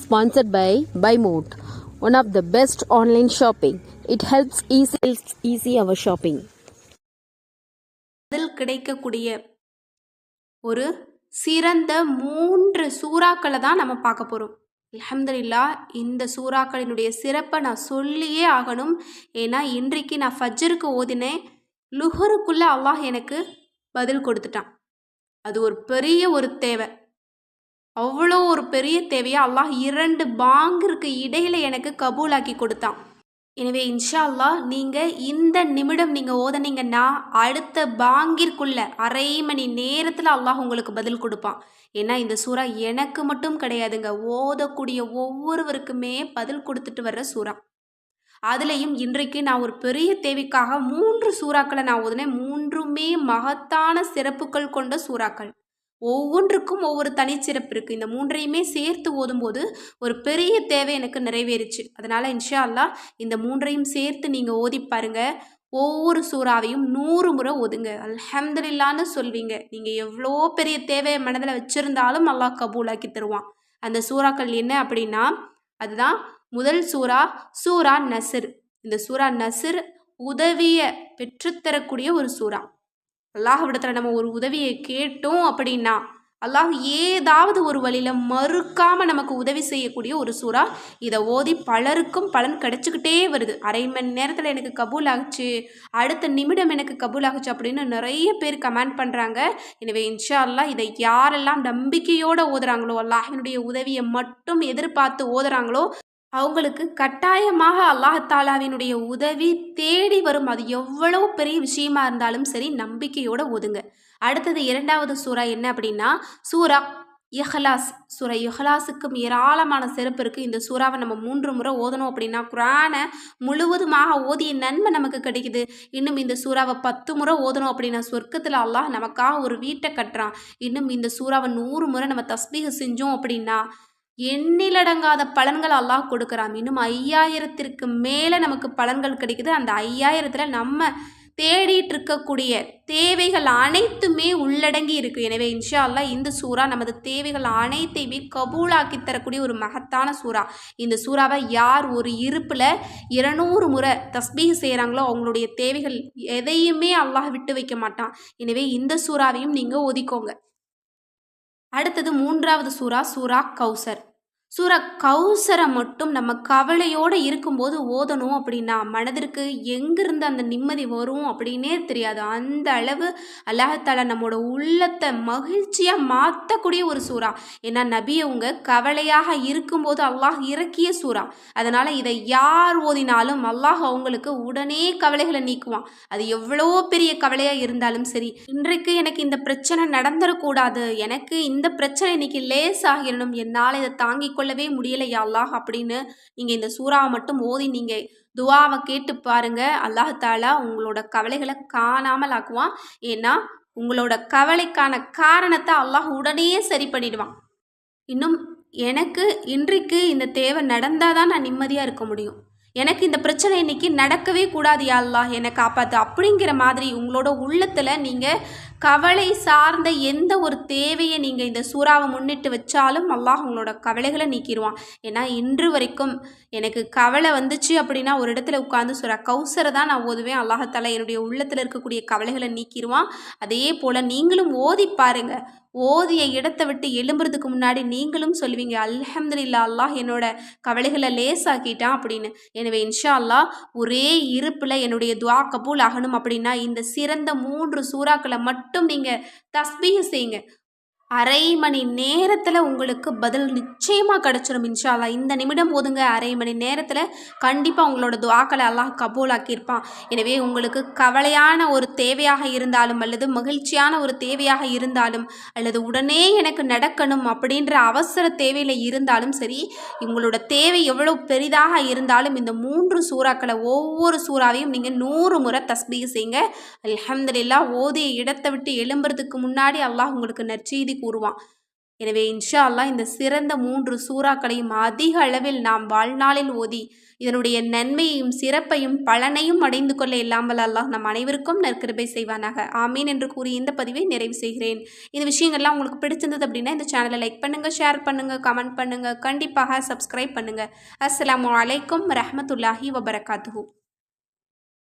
sponsored by BuyMode, one of the best online shopping. It helps easy our shopping. அதில் கிடைக்கக்கூடிய ஒரு சிறந்த 3 சூறாக்களை தான் நம்ம பார்க்க போகிறோம். அல்ஹம்துலில்லாஹ், இந்த சூறாக்களினுடைய சிறப்பை நான் சொல்லியே ஆகணும். ஏன்னா இன்றைக்கு நான் ஃபஜ்ருக்கு ஓதினேன், லுஹருக்குள்ளே அல்லாஹ் எனக்கு பதில் கொடுத்துட்டான். அது ஒரு பெரிய ஒரு தேவை, அவ்வளோ ஒரு பெரிய தேவையை அல்லாஹ் 2 பாங்கிற்கு இடையில எனக்கு கபூலாக்கி கொடுத்தான். எனவே இன்ஷா அல்லாஹ் நீங்கள் இந்த நிமிடம் நீங்கள் ஓதனீங்கன்னா அடுத்த பாங்கிற்குள்ள அரை மணி நேரத்தில் அல்லாஹ் உங்களுக்கு பதில் கொடுப்பான். ஏன்னா இந்த சூறா எனக்கு மட்டும் கிடையாதுங்க, ஓதக்கூடிய ஒவ்வொருவருக்குமே பதில் கொடுத்துட்டு வர்ற சூறா. அதுலேயும் இன்றைக்கு நான் ஒரு பெரிய தேவைக்காக 3 சூறாக்களை நான் ஓதுனேன். 3மே மகத்தான சிறப்புகள் கொண்ட சூறாக்கள். ஒவ்வொன்றுக்கும் ஒவ்வொரு தனிச்சிறப்பு இருக்குது. இந்த 3ஐயுமே சேர்த்து ஓதும்போது ஒரு பெரிய தேவை எனக்கு நிறைவேறிச்சு. அதனால் இன்ஷா அல்லாஹ் இந்த 3ஐயும் சேர்த்து நீங்கள் ஓதி பாருங்க. ஒவ்வொரு சூறாவையும் 100 முறை ஓதுங்க, அல்ஹம்துலில்லாஹ்னு சொல்வீங்க. நீங்கள் எவ்வளோ பெரிய தேவையை மனதில் வச்சுருந்தாலும் அல்லாஹ் கபூலாக்கி தருவான். அந்த சூறாக்கள் என்ன அப்படின்னா, அதுதான் முதல் சூறா சூரா நஸ்ர். இந்த சூரா நஸ்ர் உதவியை பெற்றுத்தரக்கூடிய ஒரு சூறா. அல்லாஹ்விடத்தில் நம்ம ஒரு உதவியை கேட்டோம் அப்படின்னா அல்லாஹ் ஏதாவது ஒரு வழியில் மறுக்காமல் நமக்கு உதவி செய்யக்கூடிய ஒரு சூறா. இதை ஓதி பலருக்கும் பலன் கிடைச்சிக்கிட்டே வருது. அரை மணி நேரத்தில் எனக்கு கபூல் ஆகுச்சு, அடுத்த நிமிடம் எனக்கு கபூல் ஆகுச்சு அப்படின்னு நிறைய பேர் கமெண்ட் பண்ணுறாங்க. எனவே இன்ஷா அல்லாஹ் இதை யாரெல்லாம் நம்பிக்கையோடு ஓதுறாங்களோ, அல்லாஹ்வினுடைய உதவியை மட்டும் எதிர்பார்த்து ஓதுறாங்களோ அவங்களுக்கு கட்டாயமாக அல்லாஹாலாவினுடைய உதவி தேடி வரும். அது எவ்வளோ பெரிய விஷயமா இருந்தாலும் சரி, நம்பிக்கையோடு ஓதுங்க. அடுத்தது 2வது சூறா என்ன அப்படின்னா சூரா இஹ்லாஸ். சூரா இஹ்லாஸுக்கும் ஏராளமான சிறப்பு இருக்குது. இந்த சூறாவை நம்ம 3 முறை ஓதணும் அப்படின்னா குர்ஆனை முழுவதுமாக ஓதிய நன்மை நமக்கு கிடைக்குது. இன்னும் இந்த சூறாவை 10 முறை ஓதணும் அப்படின்னா சொர்க்கத்தில் அல்லாஹ் நமக்காக ஒரு வீட்டை கட்டுறான். இன்னும் இந்த சூறாவை 100 முறை நம்ம தஸ்பீஹ் செஞ்சோம் அப்படின்னா எண்ணிலடங்காத பலன்கள் அல்லாஹ் கொடுக்குறான். இன்னும் 5000ற்கு மேலே நமக்கு பலன்கள் கிடைக்குது. அந்த 5000ல் நம்ம தேடிட்டு இருக்கக்கூடிய தேவைகள் அனைத்துமே உள்ளடங்கி இருக்குது. எனவே இன்ஷா அல்லாஹ் இந்த சூறா நமது தேவைகள் அனைத்தையுமே கபூலாக்கி தரக்கூடிய ஒரு மகத்தான சூறா. இந்த சூறாவை யார் ஒரு இருப்பில் 200 முறை தஸ்பீஹ் செய்கிறாங்களோ அவங்களுடைய தேவைகள் எதையுமே அல்லாஹ் விட்டு வைக்க மாட்டான். எனவே இந்த சூறாவையும் நீங்கள் ஒதுக்கோங்க. அடுத்தது 3வது சூறா சூரா கௌசர். சூரா கௌசரை மட்டும் நம்ம கவலையோடு இருக்கும்போது ஓதணும் அப்படின்னா மனதிற்கு எங்கிருந்து அந்த நிம்மதி வரும் அப்படின்னே தெரியாது. அந்த அளவு அல்லாஹ்தாலா நம்மளோட உள்ளத்தை மகிழ்ச்சியாக மாற்றக்கூடிய ஒரு சூறா. ஏன்னா நபியவங்க கவலையாக இருக்கும்போது அல்லாஹ் இறக்கிய சூறா. அதனால் இதை யார் ஓதினாலும் அல்லாஹ் அவங்களுக்கு உடனே கவலைகளை நீக்குவான். அது எவ்வளோ பெரிய கவலையாக இருந்தாலும் சரி, இன்றைக்கு எனக்கு இந்த பிரச்சனை நடந்துடக்கூடாது, எனக்கு இந்த பிரச்சனை இன்னைக்கு லேசாகிடணும், என்னால் இதை தாங்கி கொள்ளவே முடியலையா அல்லாஹ் அப்படின்னு நீங்கள் இந்த சூறாவை மட்டும் ஓதி நீங்கள் துவாவை கேட்டு பாருங்க. அல்லாஹாலா உங்களோட கவலைகளை காணாமல் ஆக்குவான். ஏன்னா உங்களோட கவலைக்கான காரணத்தை அல்லாஹ் உடனே சரி பண்ணிடுவான். இன்னும் எனக்கு இன்றைக்கு இந்த தேவை நடந்தால் தான் நான் நிம்மதியாக இருக்க முடியும், எனக்கு இந்த பிரச்சனை இன்னைக்கு நடக்கவே கூடாது யா அல்லாஹ் என்னை காப்பாற்று அப்படிங்கிற மாதிரி உங்களோட உள்ளத்தில் நீங்கள் கவலை சார்ந்த எந்த ஒரு தேவையை நீங்கள் இந்த சூறாவை முன்னிட்டு வச்சாலும் அல்லாஹ் உங்களோட கவலைகளை நீக்கிடுவான். ஏன்னா இன்று வரைக்கும் எனக்கு கவலை வந்துச்சு அப்படின்னா ஒரு இடத்துல உட்காந்து சூரா கௌசரை தான் நான் ஓதுவேன். அல்லாஹாலா என்னுடைய உள்ளத்தில் இருக்கக்கூடிய கவலைகளை நீக்கிடுவான். அதே போல் நீங்களும் ஓதி பாருங்க. ஓதிய இடத்தை விட்டு எழும்புறதுக்கு முன்னாடி நீங்களும் சொல்லுவீங்க, அல்ஹம்துலில்லாஹ் அல்லாஹ் என்னோட கவலைகளை லேசாக்கிட்டான் அப்படின்னு. எனவே இன்ஷா அல்லாஹ் ஒரே இருப்பில் என்னுடைய துவா கபூல் ஆகணும் அப்படின்னா இந்த சிறந்த 3 சூறாக்களை மட்டும் நீங்கள் தஸ்பீஹ் செய்யுங்க. அரை மணி நேரத்தில் உங்களுக்கு பதில் நிச்சயமாக கிடச்சிடும் இன்ஷா அல்லாஹ். இந்த நிமிடம் ஓதுங்க, அரை மணி நேரத்தில் கண்டிப்பாக உங்களோட துஆக்களை அல்லாஹ் கபூலாக்கியிருப்பான். எனவே உங்களுக்கு கவலையான ஒரு தேவையாக இருந்தாலும் அல்லது மகிழ்ச்சியான ஒரு தேவையாக இருந்தாலும் அல்லது உடனே எனக்கு நடக்கணும் அப்படின்ற அவசர தேவையில் இருந்தாலும் சரி, உங்களோட தேவை எவ்வளோ பெரிதாக இருந்தாலும் இந்த 3 சூறாக்களை ஒவ்வொரு சூறாவையும் நீங்கள் 100 முறை தஸ்பீஹ் செய்யுங்க. அல்ஹம்துலில்லாஹ் ஓதிய இடத்தை விட்டு எழும்புறதுக்கு முன்னாடி அல்லாஹ் உங்களுக்கு நற்செய்தி கூறுவான். எனவே இன்ஷா அல்லாஹ் இந்த சிறந்த 3 சூறாக்களையும் அதிக அளவில் நாம் வாழ்நாளில் ஓதி இதனுடைய நன்மையையும் சிறப்பையும் பலனையும் அடைந்து கொள்ள இல்லாமல் அல்லாஹ் நம் அனைவருக்கும் நற்கிருபை செய்வானாக. ஆமீன் என்று கூறி இந்த பதிவை நிறைவு செய்கிறேன். இந்த விஷயங்கள்லாம் உங்களுக்கு பிடிச்சிருந்தது அப்படின்னா இந்த சேனலை லைக் பண்ணுங்கள், ஷேர் பண்ணுங்கள், கமெண்ட் பண்ணுங்கள், கண்டிப்பாக சப்ஸ்கிரைப் பண்ணுங்கள். அஸ்ஸலாமு அலைக்கும் வரஹ்மத்துல்லாஹி வபரகாத்துஹு.